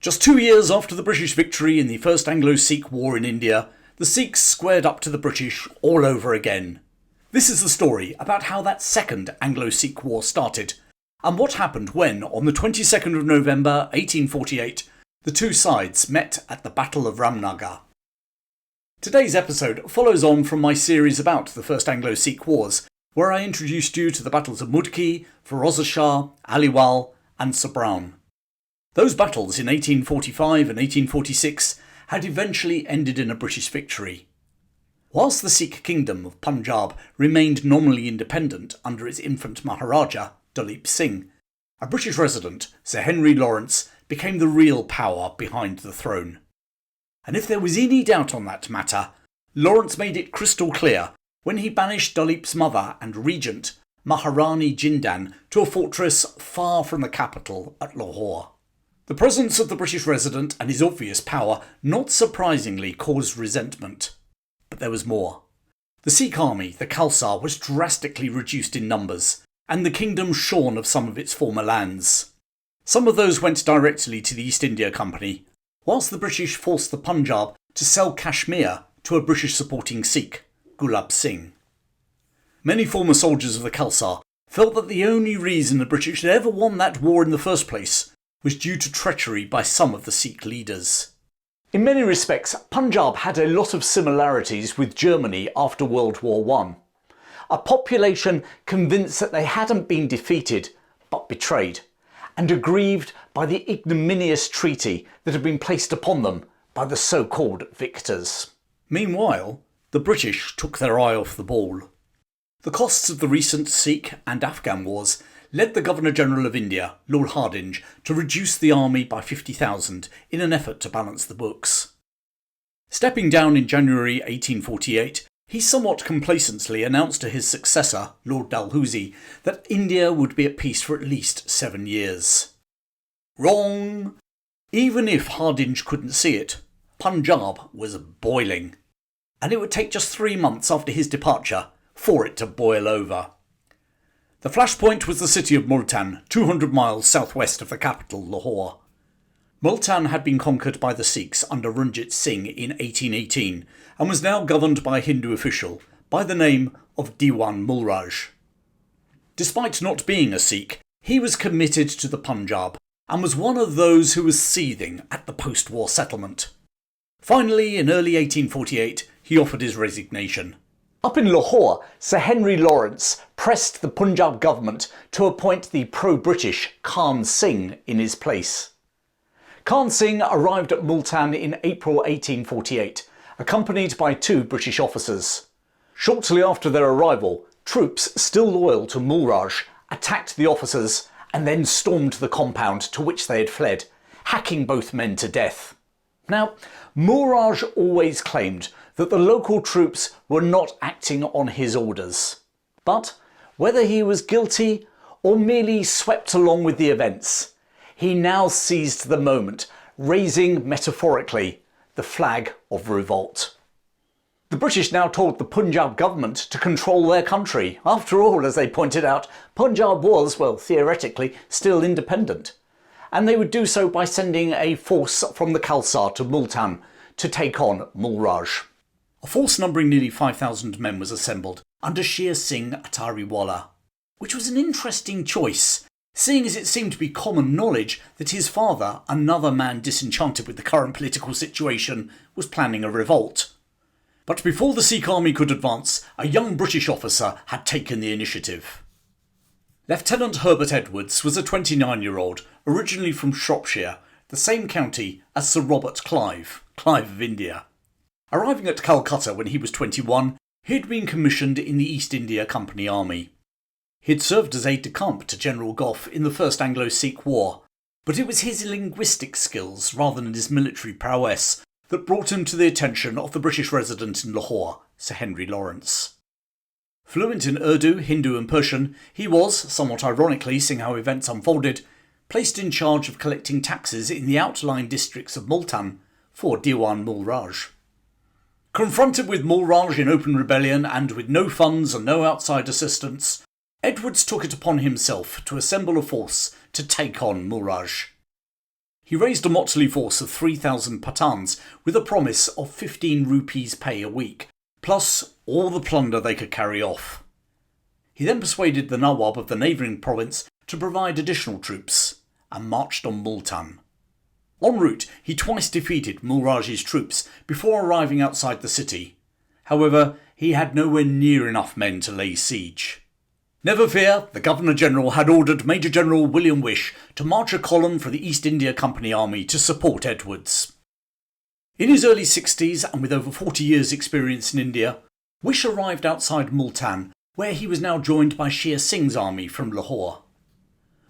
Just 2 years after the British victory in the First Anglo-Sikh War in India, the Sikhs squared up to the British all over again. This is the story about how that Second Anglo-Sikh War started, and what happened when, on the 22nd of November 1848, the two sides met at the Battle of Ramnagar. Today's episode follows on from my series about the First Anglo-Sikh Wars, where I introduced you to the battles of Mudki, Firozeshah, Aliwal and Sabrown. Those battles in 1845 and 1846 had eventually ended in a British victory. Whilst the Sikh kingdom of Punjab remained nominally independent under its infant Maharaja, Singh, a British resident, Sir Henry Lawrence, became the real power behind the throne. And if there was any doubt on that matter, Lawrence made it crystal clear when he banished Dulip's mother and regent, Maharani Jindan, to a fortress far from the capital at Lahore. The presence of the British resident and his obvious power not surprisingly caused resentment. But there was more. The Sikh army, the Khalsa, was drastically reduced in numbers, and the kingdom shorn of some of its former lands. Some of those went directly to the East India Company, whilst the British forced the Punjab to sell Kashmir to a British supporting Sikh, Gulab Singh. Many former soldiers of the Khalsa felt that the only reason the British had ever won that war in the first place was due to treachery by some of the Sikh leaders. In many respects, Punjab had a lot of similarities with Germany after World War I. A population convinced that they hadn't been defeated, but betrayed, and aggrieved by the ignominious treaty that had been placed upon them by the so-called victors. Meanwhile, the British took their eye off the ball. The costs of the recent Sikh and Afghan wars led the Governor-General of India, Lord Hardinge, to reduce the army by 50,000 in an effort to balance the books. Stepping down in January 1848, he somewhat complacently announced to his successor, Lord Dalhousie, that India would be at peace for at least 7 years. Wrong! Even if Hardinge couldn't see it, Punjab was boiling. And it would take just 3 months after his departure for it to boil over. The flashpoint was the city of Multan, 200 miles southwest of the capital, Lahore. Multan had been conquered by the Sikhs under Ranjit Singh in 1818 and was now governed by a Hindu official by the name of Diwan Mulraj. Despite not being a Sikh, he was committed to the Punjab and was one of those who was seething at the post-war settlement. Finally, in early 1848, he offered his resignation. Up in Lahore, Sir Henry Lawrence pressed the Punjab government to appoint the pro-British Khan Singh in his place. Khan Singh arrived at Multan in April 1848, accompanied by 2 British officers. Shortly after their arrival, troops still loyal to Mulraj attacked the officers and then stormed the compound to which they had fled, hacking both men to death. Now, Mulraj always claimed that the local troops were not acting on his orders. But whether he was guilty or merely swept along with the events, he now seized the moment, raising, metaphorically, the flag of revolt. The British now told the Punjab government to control their country. After all, as they pointed out, Punjab was, well, theoretically, still independent. And they would do so by sending a force from the Khalsa to Multan to take on Mulraj. A force numbering nearly 5,000 men was assembled under Shere Singh Atariwala, which was an interesting choice, seeing as it seemed to be common knowledge that his father, another man disenchanted with the current political situation, was planning a revolt. But before the Sikh army could advance, a young British officer had taken the initiative. Lieutenant Herbert Edwards was a 29-year-old, originally from Shropshire, the same county as Sir Robert Clive of India. Arriving at Calcutta when he was 21, he had been commissioned in the East India Company Army. He had served as aide-de-camp to General Gough in the First Anglo-Sikh War, but it was his linguistic skills rather than his military prowess that brought him to the attention of the British resident in Lahore, Sir Henry Lawrence. Fluent in Urdu, Hindu and Persian, he was, somewhat ironically seeing how events unfolded, placed in charge of collecting taxes in the outlying districts of Multan for Diwan Mulraj. Confronted with Mulraj in open rebellion and with no funds and no outside assistance, Edwards took it upon himself to assemble a force to take on Mulraj. He raised a motley force of 3,000 Pathans with a promise of 15 rupees pay a week, plus all the plunder they could carry off. He then persuaded the Nawab of the neighbouring province to provide additional troops, and marched on Multan. En route, he twice defeated Mulraj's troops before arriving outside the city. However, he had nowhere near enough men to lay siege. Never fear, the Governor-General had ordered Major General William Wish to march a column for the East India Company Army to support Edwards. In his early 60s and with over 40 years' experience in India, Wish arrived outside Multan, where he was now joined by Shere Singh's army from Lahore.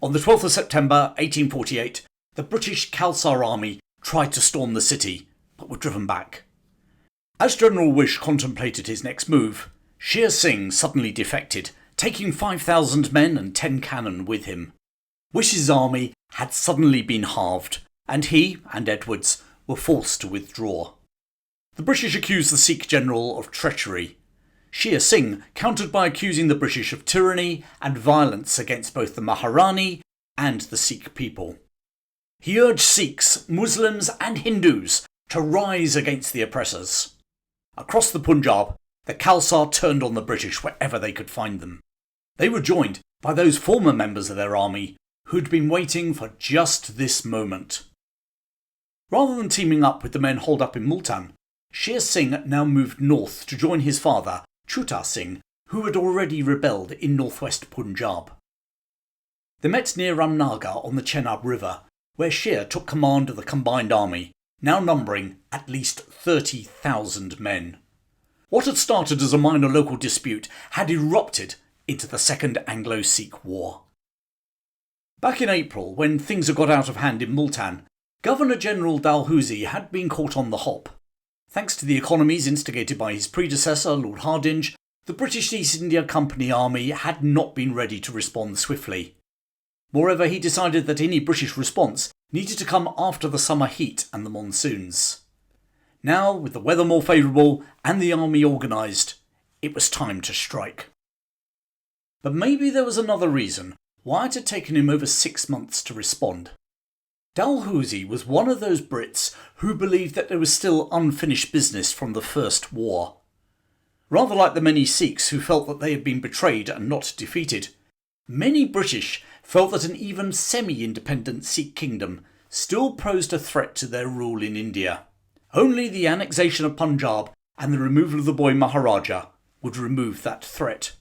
On the 12th of September 1848, the British Khalsa army tried to storm the city, but were driven back. As General Wish contemplated his next move, Shere Singh suddenly defected, taking 5,000 men and 10 cannon with him. Wish's army had suddenly been halved, and he and Edwards were forced to withdraw. The British accused the Sikh general of treachery. Shere Singh countered by accusing the British of tyranny and violence against both the Maharani and the Sikh people. He urged Sikhs, Muslims and Hindus to rise against the oppressors. Across the Punjab, the Khalsa turned on the British wherever they could find them. They were joined by those former members of their army who'd been waiting for just this moment. Rather than teaming up with the men holed up in Multan, Shere Singh now moved north to join his father, Chutta Singh, who had already rebelled in northwest Punjab. They met near Ramnagar on the Chenab River, where Shere took command of the combined army, now numbering at least 30,000 men. What had started as a minor local dispute had erupted into the Second Anglo-Sikh War. Back in April, when things had got out of hand in Multan, Governor-General Dalhousie had been caught on the hop. Thanks to the economies instigated by his predecessor, Lord Hardinge, the British East India Company Army had not been ready to respond swiftly. Moreover, he decided that any British response needed to come after the summer heat and the monsoons. Now, with the weather more favourable and the army organised, it was time to strike. But maybe there was another reason why it had taken him over 6 months to respond. Dalhousie was one of those Brits who believed that there was still unfinished business from the First War. Rather like the many Sikhs who felt that they had been betrayed and not defeated, many British felt that an even semi-independent Sikh kingdom still posed a threat to their rule in India. Only the annexation of Punjab and the removal of the boy Maharaja would remove that threat.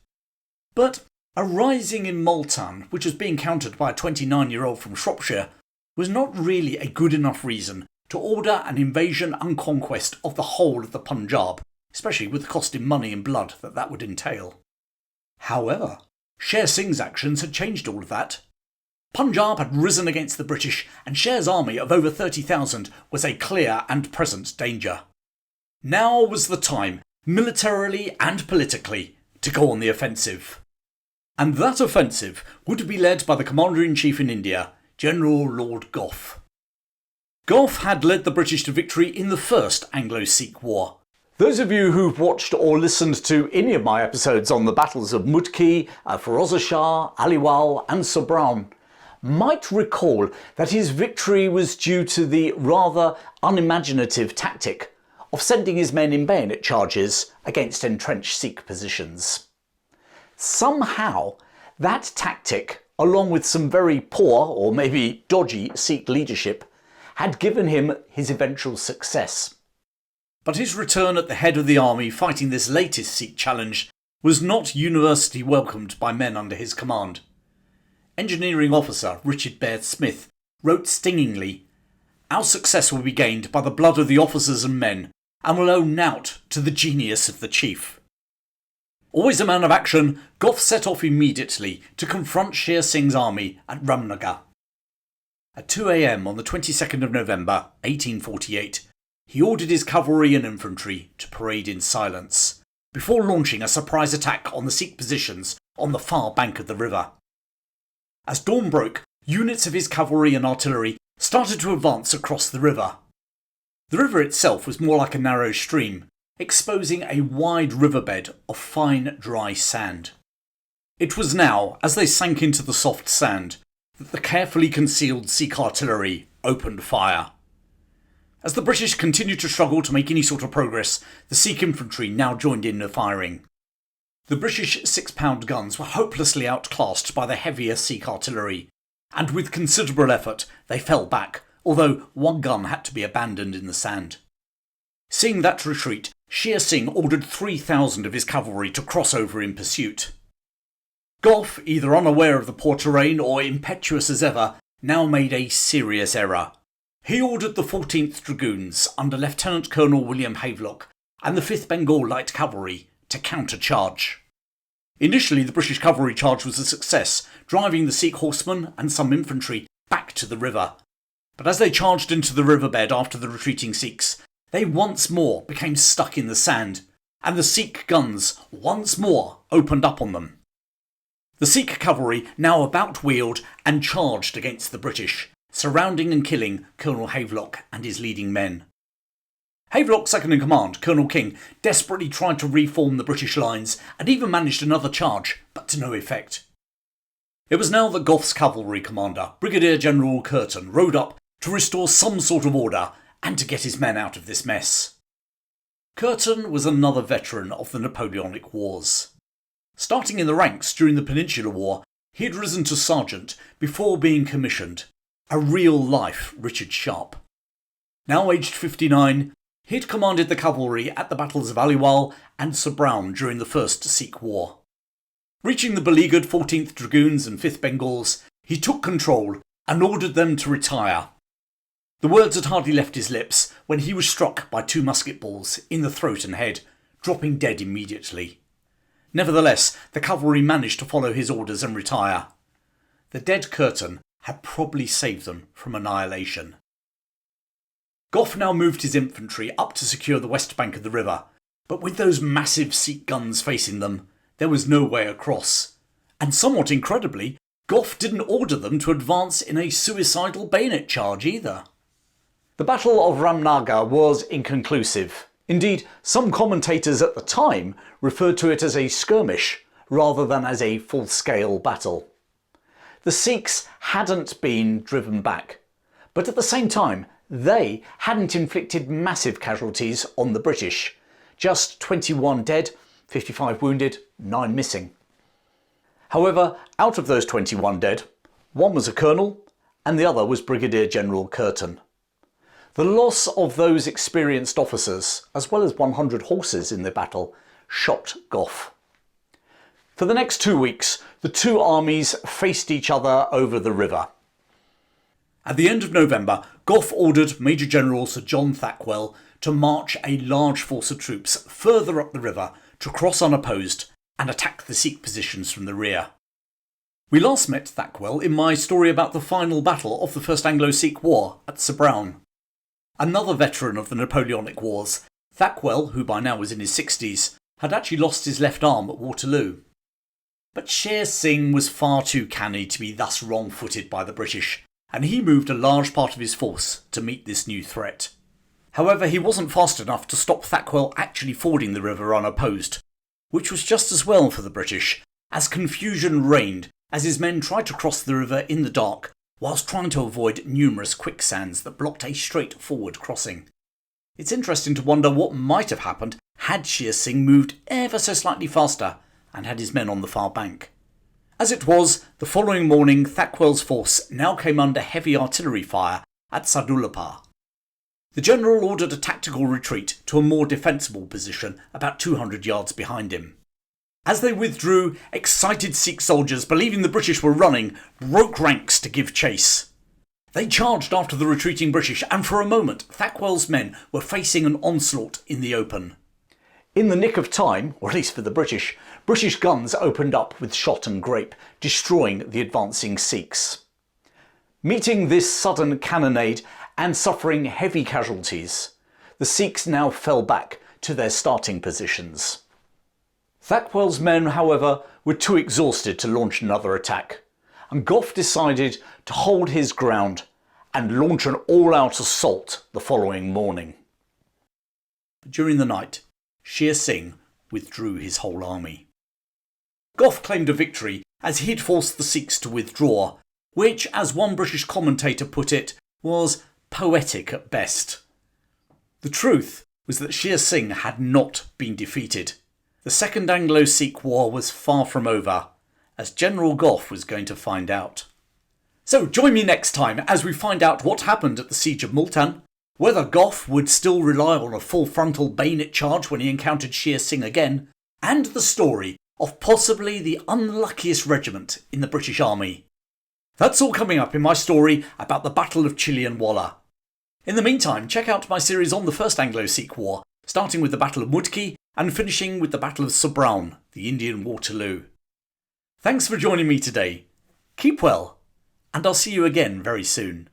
But a rising in Multan, which was being countered by a 29-year-old from Shropshire, was not really a good enough reason to order an invasion and conquest of the whole of the Punjab, especially with the cost in money and blood that would entail. However, Shere Singh's actions had changed all of that. Punjab had risen against the British, and Shere's army of over 30,000 was a clear and present danger. Now was the time, militarily and politically, to go on the offensive. And that offensive would be led by the Commander-in-Chief in India, General Lord Gough. Gough had led the British to victory in the First Anglo-Sikh War. Those of you who've watched or listened to any of my episodes on the battles of Mutki, Firoz Shah, Aliwal and Sobran might recall that his victory was due to the rather unimaginative tactic of sending his men in bayonet charges against entrenched Sikh positions. Somehow, that tactic, along with some very poor or maybe dodgy Sikh leadership, had given him his eventual success. But his return at the head of the army fighting this latest Sikh challenge was not universally welcomed by men under his command. Engineering officer Richard Baird Smith wrote stingingly, "Our success will be gained by the blood of the officers and men, and will owe nought to the genius of the chief." Always a man of action, Gough set off immediately to confront Shere Singh's army at Ramnagar. At 2 a.m. on the 22nd of November 1848, he ordered his cavalry and infantry to parade in silence, before launching a surprise attack on the Sikh positions on the far bank of the river. As dawn broke, units of his cavalry and artillery started to advance across the river. The river itself was more like a narrow stream, exposing a wide riverbed of fine, dry sand. It was now, as they sank into the soft sand, that the carefully concealed Sikh artillery opened fire. As the British continued to struggle to make any sort of progress, the Sikh infantry now joined in the firing. The British 6-pound guns were hopelessly outclassed by the heavier Sikh artillery, and with considerable effort they fell back, although one gun had to be abandoned in the sand. Seeing that retreat, Shere Singh ordered 3,000 of his cavalry to cross over in pursuit. Gough, either unaware of the poor terrain or impetuous as ever, now made a serious error. He ordered the 14th Dragoons under Lieutenant Colonel William Havelock and the 5th Bengal Light Cavalry to countercharge. Initially, the British cavalry charge was a success, driving the Sikh horsemen and some infantry back to the river. But as they charged into the riverbed after the retreating Sikhs, they once more became stuck in the sand, and the Sikh guns once more opened up on them. The Sikh cavalry now about-wheeled and charged against the British, surrounding and killing Colonel Havelock and his leading men. Havelock's second-in-command, Colonel King, desperately tried to reform the British lines and even managed another charge, but to no effect. It was now that Gough's cavalry commander, Brigadier General Cureton, rode up to restore some sort of order and to get his men out of this mess. Cureton was another veteran of the Napoleonic Wars. Starting in the ranks during the Peninsular War, he had risen to sergeant before being commissioned, a real-life Richard Sharp. Now aged 59, he had commanded the cavalry at the battles of Aliwal and Sabrown during the First Sikh War. Reaching the beleaguered 14th Dragoons and 5th Bengals, he took control and ordered them to retire. The words had hardly left his lips when he was struck by 2 musket balls in the throat and head, dropping dead immediately. Nevertheless, the cavalry managed to follow his orders and retire. The dead Cureton had probably saved them from annihilation. Gough now moved his infantry up to secure the west bank of the river, but with those massive Sikh guns facing them, there was no way across. And somewhat incredibly, Gough didn't order them to advance in a suicidal bayonet charge either. The Battle of Ramnagar was inconclusive. Indeed, some commentators at the time referred to it as a skirmish rather than as a full-scale battle. The Sikhs hadn't been driven back, but at the same time, they hadn't inflicted massive casualties on the British. Just 21 dead, 55 wounded, 9 missing. However, out of those 21 dead, one was a colonel and the other was Brigadier General Cureton. The loss of those experienced officers, as well as 100 horses in the battle, shocked Gough. For the next 2 weeks, the two armies faced each other over the river. At the end of November, Gough ordered Major General Sir John Thackwell to march a large force of troops further up the river to cross unopposed and attack the Sikh positions from the rear. We last met Thackwell in my story about the final battle of the First Anglo-Sikh War at Sabrown. Another veteran of the Napoleonic Wars, Thackwell, who by now was in his 60s, had actually lost his left arm at Waterloo. But Shere Singh was far too canny to be thus wrong-footed by the British, and he moved a large part of his force to meet this new threat. However, he wasn't fast enough to stop Thackwell actually fording the river unopposed, which was just as well for the British, as confusion reigned as his men tried to cross the river in the dark whilst trying to avoid numerous quicksands that blocked a straightforward crossing. It's interesting to wonder what might have happened had Shere Singh moved ever so slightly faster and had his men on the far bank. As it was, the following morning Thackwell's force now came under heavy artillery fire at Sadullapur. The general ordered a tactical retreat to a more defensible position about 200 yards behind him. As they withdrew, excited Sikh soldiers, believing the British were running, broke ranks to give chase. They charged after the retreating British, and for a moment Thackwell's men were facing an onslaught in the open. In the nick of time, or at least for the British guns opened up with shot and grape, destroying the advancing Sikhs. Meeting this sudden cannonade and suffering heavy casualties, the Sikhs now fell back to their starting positions. Thackwell's men, however, were too exhausted to launch another attack, and Gough decided to hold his ground and launch an all-out assault the following morning. During the night, Shere Singh withdrew his whole army. Gough claimed a victory as he had forced the Sikhs to withdraw, which, as one British commentator put it, was poetic at best. The truth was that Shere Singh had not been defeated. The Second Anglo-Sikh War was far from over, as General Gough was going to find out. So join me next time as we find out what happened at the Siege of Multan, whether Gough would still rely on a full frontal bayonet charge when he encountered Shere Singh again, and the story of possibly the unluckiest regiment in the British Army. That's all coming up in my story about the Battle of Chilianwalla. In the meantime, check out my series on the First Anglo-Sikh War, starting with the Battle of Mudki and finishing with the Battle of Sobraon, the Indian Waterloo. Thanks for joining me today. Keep well, and I'll see you again very soon.